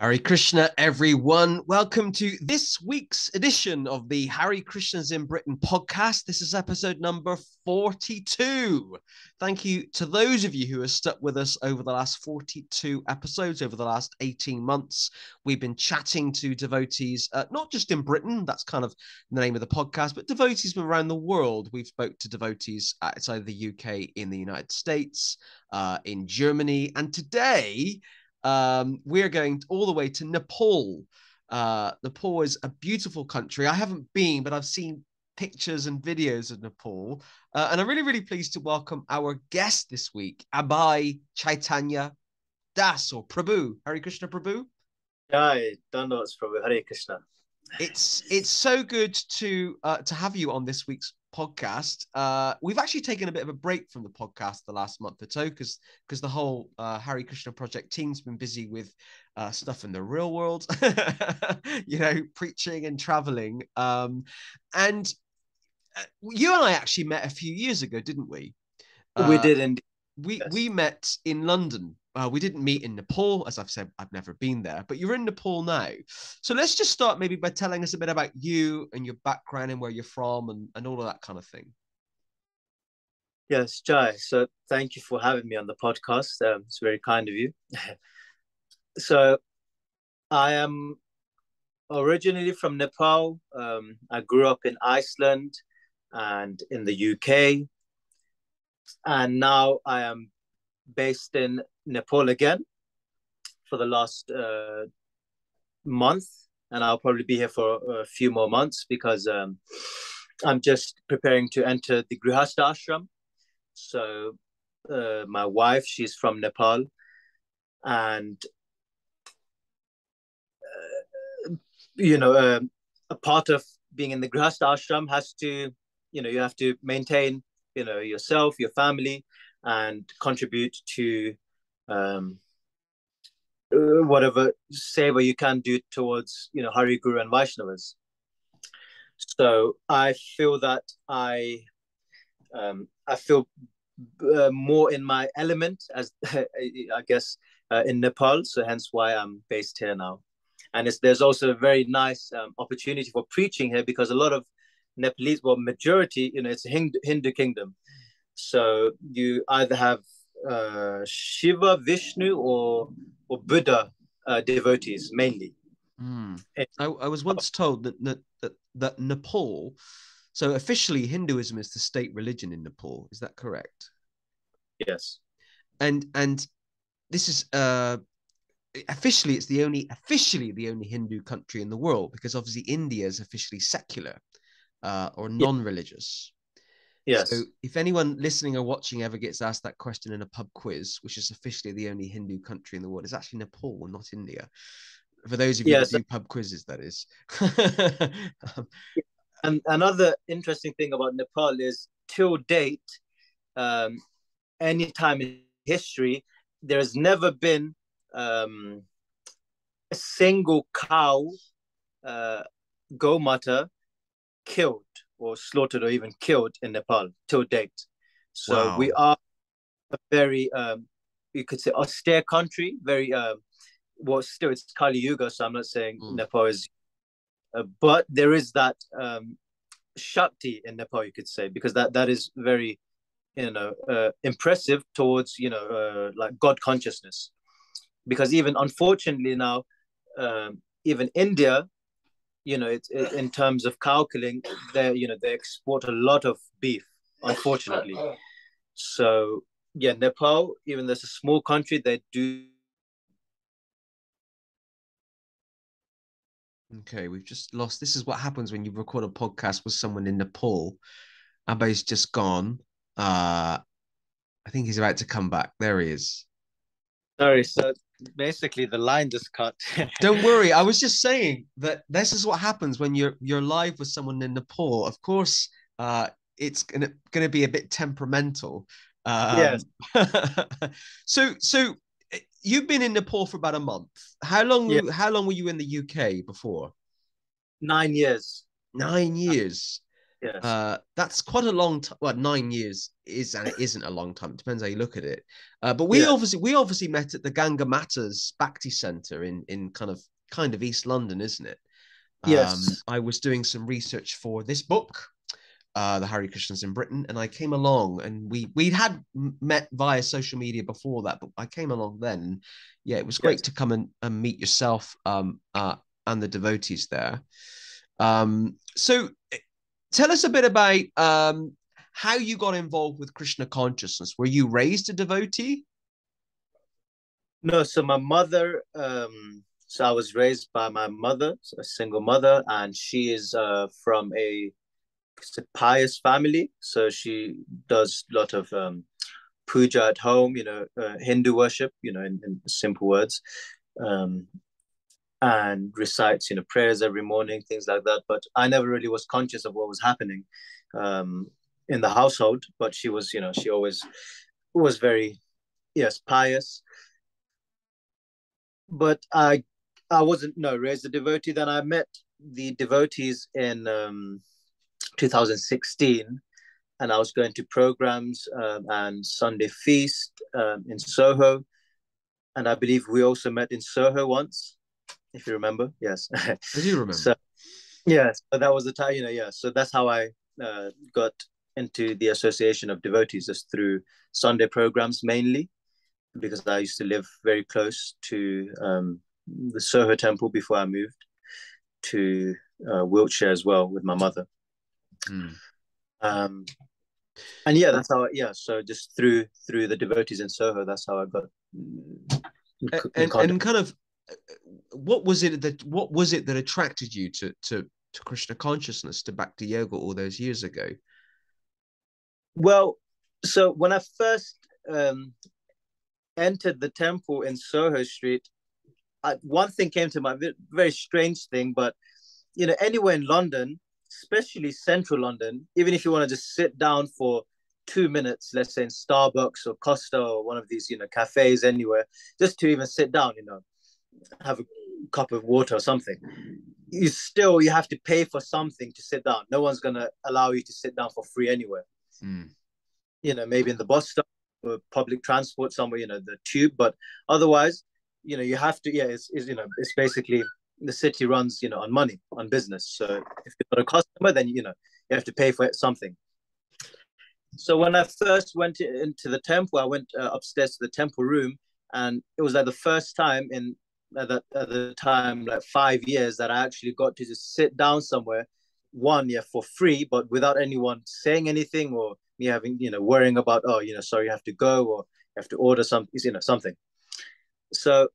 Hare Krishna, everyone. Welcome to this week's edition of the Hare Krishnas in Britain podcast. This is episode number 42. Thank you to those of you who have stuck with us over the last 42 episodes, over the last 18 months. We've been chatting to devotees, not just in Britain, that's kind of the name of the podcast, but devotees from around the world. We've spoke to devotees outside the UK, in the United States, in Germany, and today we're going all the way to Nepal. Nepal is a beautiful country. I haven't been, but I've seen pictures and videos of Nepal. And I'm really, really pleased to welcome our guest this week, Abhaya Caitanya Das, or Prabhu. Hare Krishna, Prabhu. Jai, Dandavat Prabhu, Hare Krishna. It's so good to have you on this week's podcast. We've actually taken a bit of a break from the podcast the last month or so because the whole Hare Krishna project team's been busy with stuff in the real world, preaching and traveling. And you and I actually met a few years ago, didn't we? We did indeed. We met in London. We didn't meet in Nepal. As I've said, I've never been there, but you're in Nepal now. So let's just start maybe by telling us a bit about you and your background and where you're from and all of that kind of thing. Yes, Jai. So thank you for having me on the podcast. It's very kind of you. So I am originally from Nepal. I grew up in Iceland and in the UK. And now I am based in Nepal again for the last month, and I'll probably be here for a few more months because I'm just preparing to enter the Grihastha ashram. So my wife, she's from Nepal, and a part of being in the Grihastha ashram has to, you have to maintain, yourself, your family, and contribute to whatever seva you can do towards, Hari, Guru, and Vaishnavas. So I feel that I feel more in my element, as I guess, in Nepal. So hence why I'm based here now. And there's also a very nice opportunity for preaching here because a lot of Nepalese, well, majority, it's a Hindu kingdom. So you either have Shiva, Vishnu, or Buddha devotees mainly. I was once told that Nepal, so officially Hinduism is the state religion in Nepal. Is that correct? Yes. And this is officially it's the only Hindu country in the world, because obviously India is officially secular or non-religious. Yes. So if anyone listening or watching ever gets asked that question in a pub quiz, which is officially the only Hindu country in the world, it's actually Nepal, not India. For those of you that do pub quizzes, that is. And another interesting thing about Nepal is, till date, any time in history, there has never been a single cow, Gomata, killed or slaughtered or even killed in Nepal till date. So wow. We are a very, you could say, austere country, very, well, still it's Kali Yuga, so I'm not saying Nepal is, but there is that Shakti in Nepal, you could say, because that is very, impressive towards, like God consciousness. Because even, unfortunately now, even India, it's in terms of cow killing, they export a lot of beef, unfortunately. So yeah, Nepal, even though it's a small country, they do. Okay, we've just lost. This is what happens when you record a podcast with someone in Nepal. Abbay's just gone. I think he's about to come back. There he is. Sorry, so basically the line just cut. Don't worry. I was just saying that this is what happens when you're live with someone in Nepal. Of course, it's gonna be a bit temperamental. Yes. So you've been in Nepal for about a month. How long were you in the UK before? 9 years. 9 years. Yes. That's quite a long time. Well, 9 years is and it isn't a long time. It depends how you look at it. But Yeah. we obviously met at the Ganga Matas Bhakti Center in kind of East London, isn't it? Yes. I was doing some research for this book, the Hare Krishnas in Britain, and I came along, and we'd had met via social media before that, but I came along then. And yeah, it was great Yes. to come and meet yourself and the devotees there. So tell us a bit about how you got involved with Krishna consciousness. Were you raised a devotee? No, so my mother, so I was raised by my mother, a single mother, and she is from it's a pious family. So she does a lot of puja at home, Hindu worship, in simple words, um, and recites, prayers every morning, things like that. But I never really was conscious of what was happening um, in the household. But she was, she always was very, yes, pious. But I wasn't raised a devotee. Then I met the devotees in 2016, and I was going to programs and Sunday feast in Soho, and I believe we also met in Soho once, if you remember. Yes. I do remember. So yeah, so that was the time. Yeah. So that's how I got into the association of devotees, just through Sunday programs mainly, because I used to live very close to the Soho temple before I moved to Wiltshire as well with my mother. Mm. And yeah, that's how. Yeah, so just through the devotees in Soho, that's how I got in contact. And kind of what was it that attracted you to Krishna consciousness, to Bhakti Yoga all those years ago? Well, so when I first entered the temple in Soho Street, one thing came to mind, very strange thing, but anywhere in London, especially central London, even if you want to just sit down for 2 minutes, let's say in Starbucks or Costa or one of these, cafes anywhere, just to even sit down, have a cup of water or something, you have to pay for something to sit down. No one's going to allow you to sit down for free anywhere. Maybe in the bus stop or public transport somewhere, the tube, but otherwise, you have to, it's basically the city runs, on money, on business. So if you're not a customer, then, you have to pay for something. So when I first went into the temple, I went upstairs to the temple room, and it was like the first time at the time, like 5 years, that I actually got to just sit down somewhere, for free, but without anyone saying anything, or me having, worrying about, sorry, you have to go, or you have to order something, something. So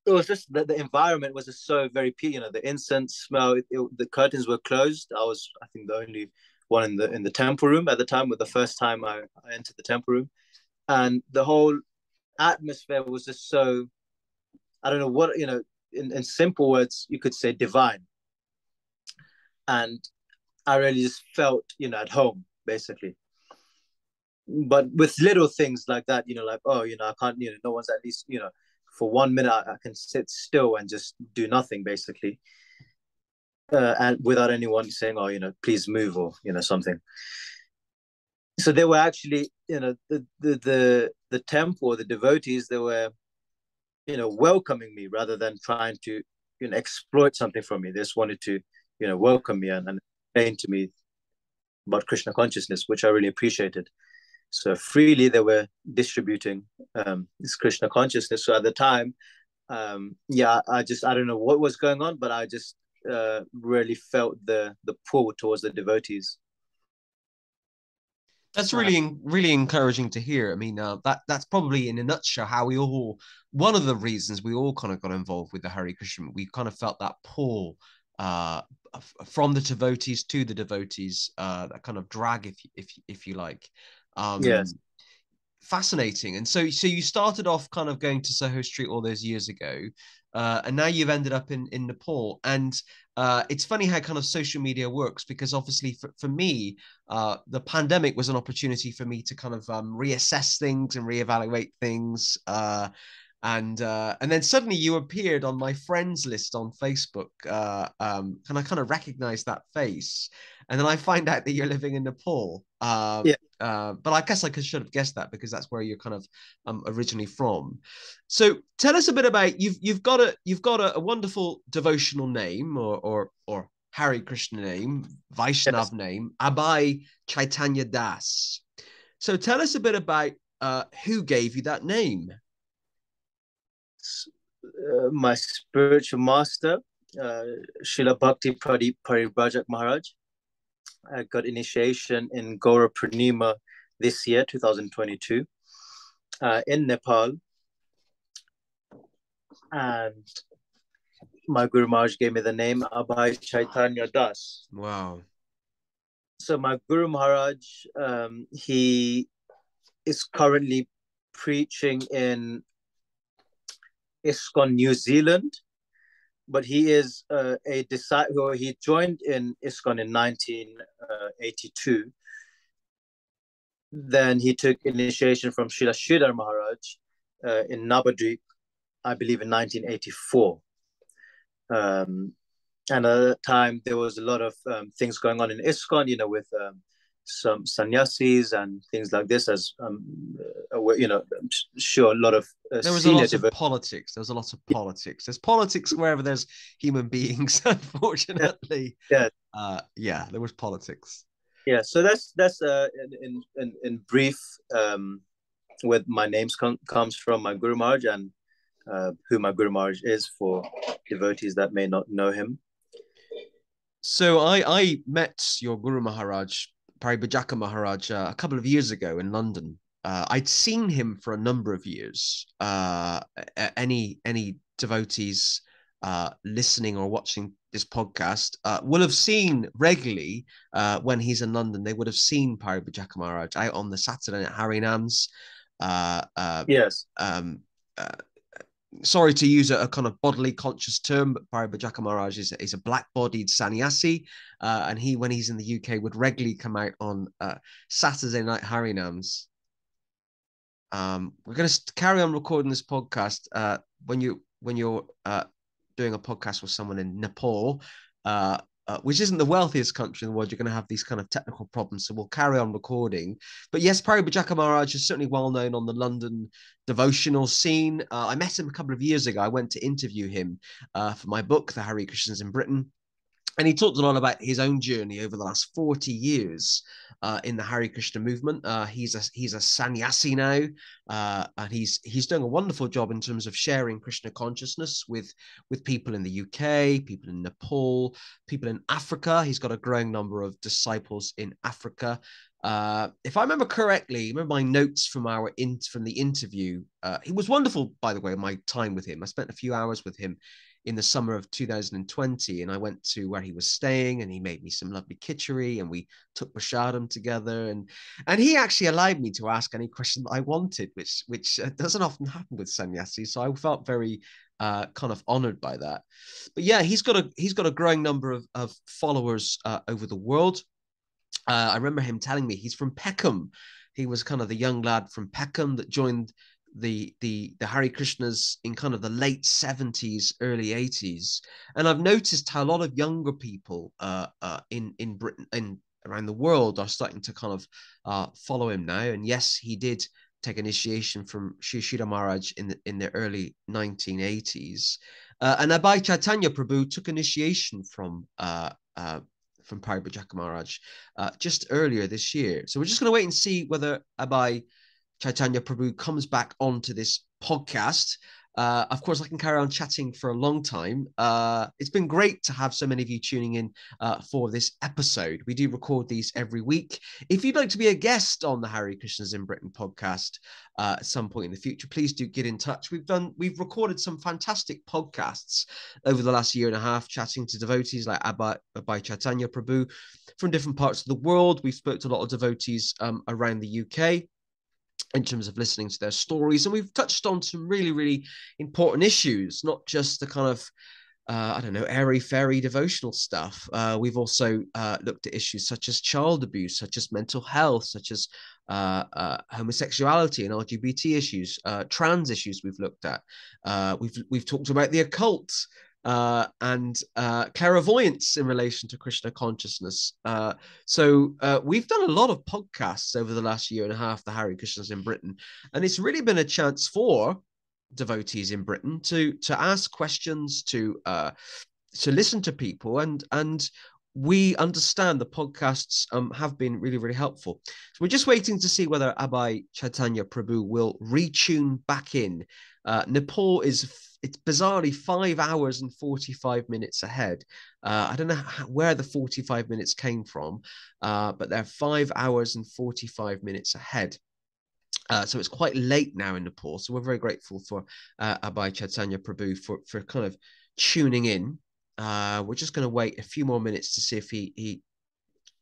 it was just that the environment was just so very pure, the incense smell, the curtains were closed. I was, I think, the only one in the temple room at the time, with the first time I entered the temple room, and the whole atmosphere was just so, I don't know what, in simple words, you could say divine. And I really just felt, at home, basically. But with little things like that, like, oh, I can't, no one's at least, for 1 minute, I can sit still and just do nothing, basically. And without anyone saying, oh, please move, or, something. So they were actually, the temple, the devotees, they were, welcoming me rather than trying to, exploit something from me. They just wanted to, welcome me and explain to me about Krishna consciousness, which I really appreciated. So freely they were distributing this Krishna consciousness. So at the time, I don't know what was going on, but I just really felt the pull towards the devotees. That's really encouraging to hear. I mean, that's probably in a nutshell how one of the reasons we all kind of got involved with the Hare Krishna. We kind of felt that pull from the devotees to the devotees, that kind of drag, if you like. Yes. Fascinating. And so you started off kind of going to Soho Street all those years ago, and now you've ended up in Nepal. And it's funny how kind of social media works, because obviously for me, the pandemic was an opportunity for me to kind of reassess things and reevaluate things. And then suddenly you appeared on my friends list on Facebook, and I kind of recognized that face. and then I find out that you're living in Nepal. Yeah. But I guess should have guessed that because that's where you're kind of originally from. So tell us a bit about you've got a wonderful devotional name or Hare Krishna name, Vaishnav Yes. name, Abhaya Caitanya Das. So tell us a bit about who gave you that name. My spiritual master, Srila Bhakti Pradipa Paribrajaka Maharaj. I got initiation in Guru Purnima this year, 2022, in Nepal. And my Guru Maharaj gave me the name Abhaya Caitanya Das. Wow. So my Guru Maharaj, he is currently preaching in ISKCON New Zealand, but he is a disciple. He joined in ISKCON in 1982. Then he took initiation from Srila Sridhar Maharaj in Navadvip, I believe in 1984. And at that time, there was a lot of things going on in ISKCON, you know, with some sannyasis and things like this. As you know, I'm sure a lot of there was a lot of politics. There was a lot of politics. There's politics wherever there's human beings, unfortunately. Yeah. Yeah, there was politics. Yeah, so that's in brief where my name comes from, my Guru Maharaj, and who my Guru Maharaj is for devotees that may not know him. So I met your Guru Maharaj, Paribrajaka Maharaj, a couple of years ago in London. I'd seen him for a number of years. Any devotees listening or watching this podcast will have seen regularly when he's in London. They would have seen Paribrajaka Maharaj out on the Saturday night Harinams. Yes. Sorry to use a kind of bodily conscious term, but Paribrajaka Maharaj is a black-bodied sannyasi, and when he's in the UK, would regularly come out on Saturday night Harinams. We're going to carry on recording this podcast when you're doing a podcast with someone in Nepal, which isn't the wealthiest country in the world. You're going to have these kind of technical problems, so we'll carry on recording. But yes, Paribrajaka Maharaj is certainly well known on the London devotional scene. I met him a couple of years ago. I went to interview him for my book, The Hare Krishnas in Britain. And he talked a lot about his own journey over the last 40 years in the Hare Krishna movement. He's a sannyasi now, and he's doing a wonderful job in terms of sharing Krishna consciousness with people in the UK, people in Nepal, people in Africa. He's got a growing number of disciples in Africa. If I remember correctly, remember my notes from the interview. He was wonderful, by the way, my time with him. I spent a few hours with him in the summer of 2020, and I went to where he was staying, and he made me some lovely khichdi, and we took prasadam together, and he actually allowed me to ask any question that I wanted, which doesn't often happen with sannyasis. So I felt very kind of honored by that. But yeah, he's got a growing number of followers over the world. I remember him telling me he's from Peckham. He was kind of the young lad from Peckham that joined the Hare Krishnas in kind of the late 70s, early 80s. And I've noticed how a lot of younger people in Britain and around the world are starting to kind of follow him now. And yes, he did take initiation from Sri Sridhar Maharaj in the early 1980s. And Abhaya Caitanya Prabhu took initiation from Paribrajaka Maharaj just earlier this year. So we're just going to wait and see whether Abhaya Caitanya Prabhu comes back onto this podcast. Of course, I can carry on chatting for a long time. It's been great to have so many of you tuning in for this episode. We do record these every week. If you'd like to be a guest on the Hare Krishnas in Britain podcast at some point in the future, please do get in touch. We've recorded some fantastic podcasts over the last year and a half, chatting to devotees like Abhaya Caitanya Prabhu from different parts of the world. We've spoke to a lot of devotees around the UK in terms of listening to their stories. And we've touched on some really, really important issues, not just the kind of, airy-fairy devotional stuff. We've also looked at issues such as child abuse, such as mental health, such as homosexuality and LGBT issues, trans issues we've looked at. We've talked about the occult. and clairvoyance in relation to Krishna consciousness. So we've done a lot of podcasts over the last year and a half, the Hare Krishnas in Britain, and it's really been a chance for devotees in Britain to ask questions, to listen to people, and we understand the podcasts have been really, really helpful. So we're just waiting to see whether Abhaya Caitanya Prabhu will retune back in. Nepal it's bizarrely 5 hours and 45 minutes ahead. I don't know where the 45 minutes came from, but they're 5 hours and 45 minutes ahead. So it's quite late now in Nepal. So we're very grateful for Abhaya Caitanya Prabhu for kind of tuning in. We're just going to wait a few more minutes to see if he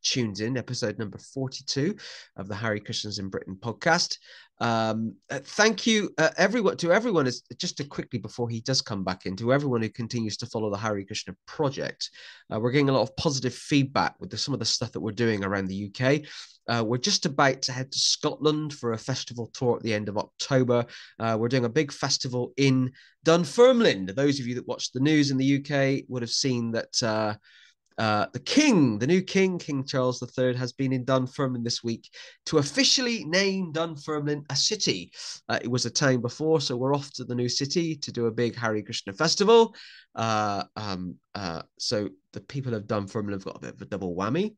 tunes in. Episode number 42 of the Hare Krishnas in Britain podcast. Thank you, everyone. Is just to quickly before he does come back in, to everyone who continues to follow the Hare Krishna project. We're getting a lot of positive feedback with some of the stuff that we're doing around the UK. We're just about to head to Scotland for a festival tour at the end of October. We're doing a big festival in Dunfermline. Those of you that watch the news in the UK would have seen that the new king, King Charles III, has been in Dunfermline this week to officially name Dunfermline a city. It was a town before, so we're off to the new city to do a big Hare Krishna festival. So the people of Dunfermline have got a bit of a double whammy.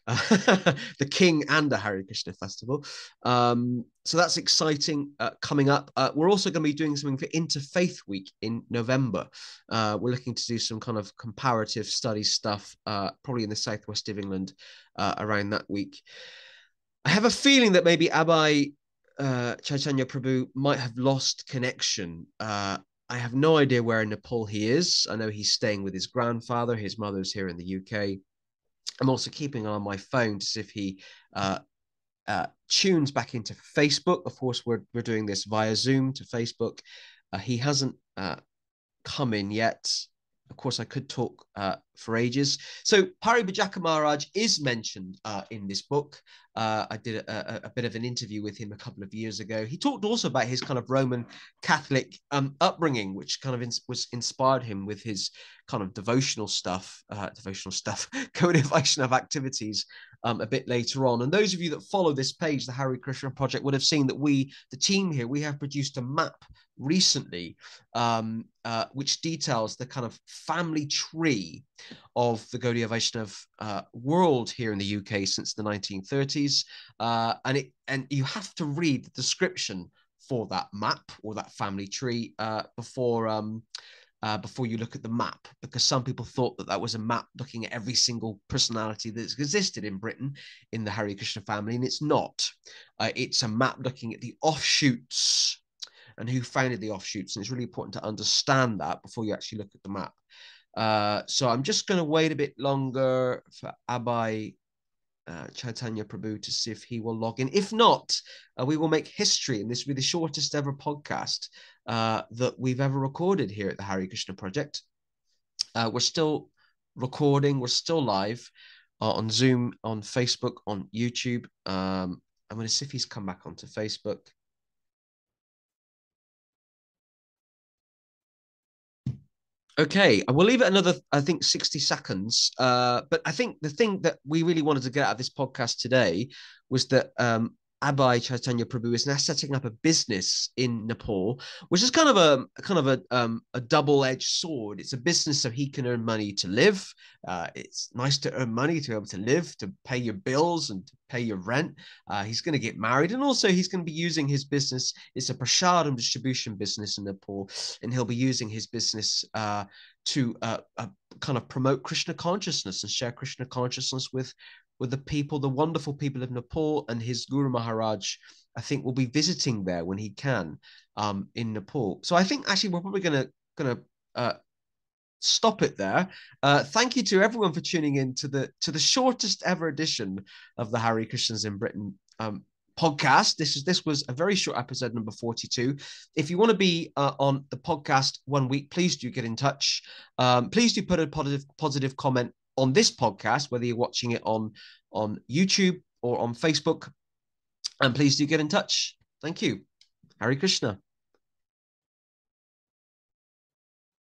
The king and the Hare Krishna festival. So that's exciting coming up. We're also going to be doing something for Interfaith Week in November. We're looking to do some kind of comparative study stuff, probably in the southwest of England around that week. I have a feeling that maybe Abhaya Caitanya Prabhu might have lost connection. I have no idea where in Nepal he is. I know he's staying with his grandfather. His mother's here in the UK. I'm also keeping an eye on my phone to see if he tunes back into Facebook. Of course, we're doing this via Zoom to Facebook. He hasn't come in yet. Of course, I could talk for ages. So Paribrajaka Maharaj is mentioned in this book. I did a bit of an interview with him a couple of years ago. He talked also about his kind of Roman Catholic upbringing, which kind of was inspired him with his kind of devotional stuff, Gaudiya Vaishnava activities a bit later on. And those of you that follow this page, the Hare Krishna Project, would have seen that the team here, we have produced a map recently, which details the kind of family tree of the Gaudiya Vaishnava world here in the UK since the 1930s. And you have to read the description for that map or that family tree before you look at the map, because some people thought that was a map looking at every single personality that's existed in Britain in the Hare Krishna family, and it's not. It's a map looking at the offshoots and who founded the offshoots, and it's really important to understand that before you actually look at the map. So I'm just going to wait a bit longer for Abhaya Caitanya Prabhu to see if he will log in. If not, we will make history, and this will be the shortest ever podcast that we've ever recorded here at the Hare Krishna Project. We're still recording, we're still live on Zoom, on Facebook, on YouTube. I'm going to see if he's come back onto Facebook. Okay, I will leave it another, I think, 60 seconds. But I think the thing that we really wanted to get out of this podcast today was that Abhaya Caitanya Prabhu is now setting up a business in Nepal, which is kind of a double-edged sword. It's a business so he can earn money to live. It's nice to earn money to be able to live, to pay your bills and to pay your rent. He's going to get married, and also he's going to be using his business. It's a prasadam distribution business in Nepal, and he'll be using his business to kind of promote Krishna consciousness and share Krishna consciousness with the people, the wonderful people of Nepal. And his Guru Maharaj, I think, will be visiting there when he can in Nepal. So I think actually we're probably gonna stop it there. Thank you to everyone for tuning in to the shortest ever edition of the Hare Krishnas in Britain podcast. This was a very short episode, number 42. If you want to be on the podcast one week, please do get in touch. Please do put a positive comment on this podcast, whether you're watching it on YouTube or on Facebook, and please do get in touch. Thank you. Hare Krishna.